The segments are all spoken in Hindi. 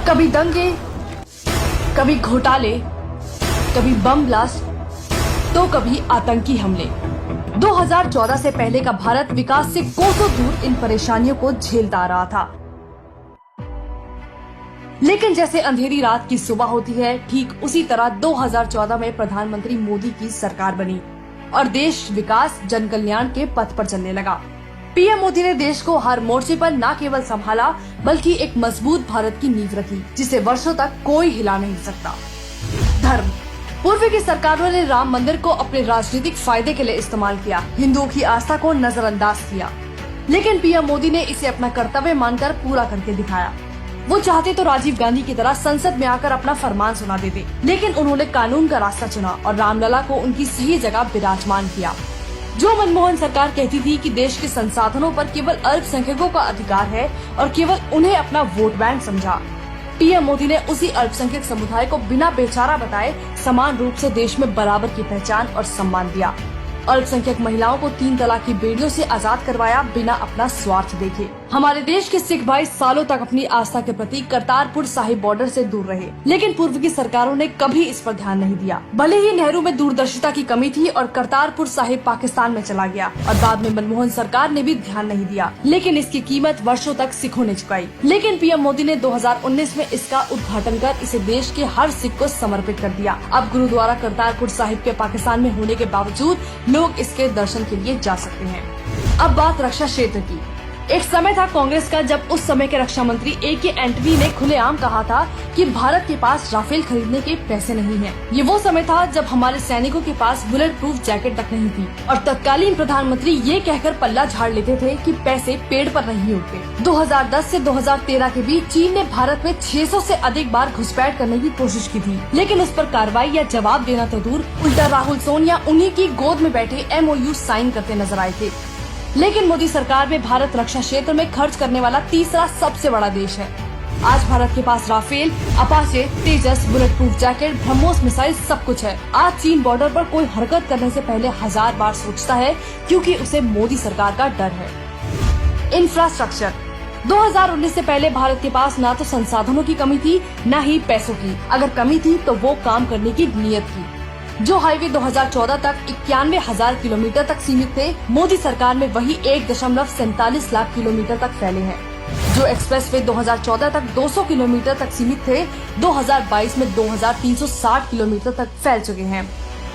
कभी दंगे, कभी घोटाले, कभी बम ब्लास्ट, तो कभी आतंकी हमले। 2014 से पहले का भारत विकास से कोसों दूर इन परेशानियों को झेलता आ रहा था। लेकिन जैसे अंधेरी रात की सुबह होती है, ठीक उसी तरह 2014 में प्रधानमंत्री मोदी की सरकार बनी और देश विकास जन कल्याण के पथ पर चलने लगा। पीएम मोदी ने देश को हर मोर्चे पर न केवल संभाला बल्कि एक मजबूत भारत की नींव रखी, जिसे वर्षों तक कोई हिला नहीं सकता। धर्म। पूर्व की सरकारों ने राम मंदिर को अपने राजनीतिक फायदे के लिए इस्तेमाल किया, हिंदुओं की आस्था को नजरअंदाज किया, लेकिन पीएम मोदी ने इसे अपना कर्तव्य मानकर पूरा करके दिखाया। वो चाहते तो राजीव गांधी की तरह संसद में आकर अपना फरमान सुना देते, लेकिन उन्होंने कानून का रास्ता चुना और रामलला को उनकी सही जगह विराजमान किया। जो मनमोहन सरकार कहती थी कि देश के संसाधनों पर केवल अल्पसंख्यकों का अधिकार है और केवल उन्हें अपना वोट बैंक समझा, पीएम मोदी ने उसी अल्पसंख्यक समुदाय को बिना बेचारा बताए समान रूप से देश में बराबर की पहचान और सम्मान दिया। अल्पसंख्यक महिलाओं को 3 तलाक की बेड़ियों से आजाद करवाया बिना अपना स्वार्थ देखे। हमारे देश के सिख भाई सालों तक अपनी आस्था के प्रति करतारपुर साहिब बॉर्डर से दूर रहे, लेकिन पूर्व की सरकारों ने कभी इस पर ध्यान नहीं दिया। भले ही नेहरू में दूरदर्शिता की कमी थी और करतारपुर साहिब पाकिस्तान में चला गया और बाद में मनमोहन सरकार ने भी ध्यान नहीं दिया, लेकिन इसकी कीमत वर्षों तक सिखों ने चुकाई। लेकिन पीएम मोदी ने 2019 में इसका उद्घाटन कर इसे देश के हर सिख को समर्पित कर दिया। अब गुरुद्वारा करतारपुर साहिब के पाकिस्तान में होने के बावजूद लोग इसके दर्शन के लिए जा सकते हैं। अब बात रक्षा क्षेत्र की। एक समय था कांग्रेस का जब उस समय के रक्षा मंत्री ए.के. एंटनी ने खुलेआम कहा था कि भारत के पास राफेल खरीदने के पैसे नहीं हैं। ये वो समय था जब हमारे सैनिकों के पास बुलेट प्रूफ जैकेट तक नहीं थी और तत्कालीन प्रधानमंत्री ये कहकर पल्ला झाड़ लेते थे कि पैसे पेड़ पर नहीं उगते। 2010 से 2013 के बीच चीन ने भारत में 600 से अधिक बार घुसपैठ करने की कोशिश की थी, लेकिन उस पर कार्रवाई या जवाब देना तो दूर, उल्टा राहुल सोनिया उन्हीं की गोद में बैठे MOU साइन करते नजर आए थे। लेकिन मोदी सरकार में भारत रक्षा क्षेत्र में खर्च करने वाला तीसरा सबसे बड़ा देश है। आज भारत के पास Rafale, Apache, Tejas, bullet proof jacket, BrahMos missile सब कुछ है। आज चीन बॉर्डर पर कोई हरकत करने से पहले 1000 बार सोचता है, क्योंकि उसे मोदी सरकार का डर है। इंफ्रास्ट्रक्चर। 2019 से पहले भारत के पास न तो संसाधनों की कमी थी, न ही पैसों की। अगर कमी थी तो वो काम करने की नीयत थी। जो हाईवे 2014 तक 91,000 किलोमीटर तक सीमित थे, मोदी सरकार में वही 1.47 लाख किलोमीटर तक फैले हैं। जो एक्सप्रेसवे 2014 तक 200 किलोमीटर तक सीमित थे, 2022 में 2,360 किलोमीटर तक फैल चुके हैं।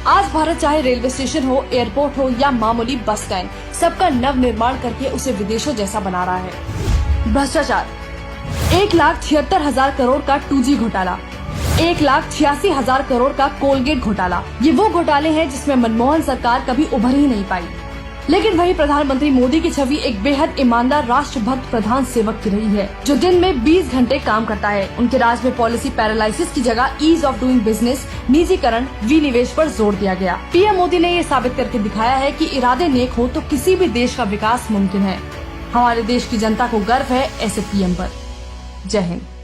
आज भारत चाहे रेलवे स्टेशन हो, एयरपोर्ट हो या मामूली बस स्टैंड, सबका नव निर्माण करके उसे विदेशों जैसा बना रहा है। भ्रष्टाचार। 1,76,000 करोड़ का 2G घोटाला, 1,86,000 करोड़ का कोलगेट घोटाला, ये वो घोटाले हैं जिसमें मनमोहन सरकार कभी उभर ही नहीं पाई। लेकिन वही प्रधानमंत्री मोदी की छवि एक बेहद ईमानदार राष्ट्रभक्त प्रधान सेवक की रही है, जो दिन में 20 घंटे काम करता है। उनके राज में पॉलिसी पैरालाइसिस की जगह ईज ऑफ डूइंग बिजनेस, निजीकरण, विनिवेश पर जोर दिया गया। पीएम मोदी ने ये साबित करके दिखाया है कि इरादे नेक हो तो किसी भी देश का विकास मुमकिन है। हमारे देश की जनता को गर्व है ऐसे पीएम पर। जय हिंद।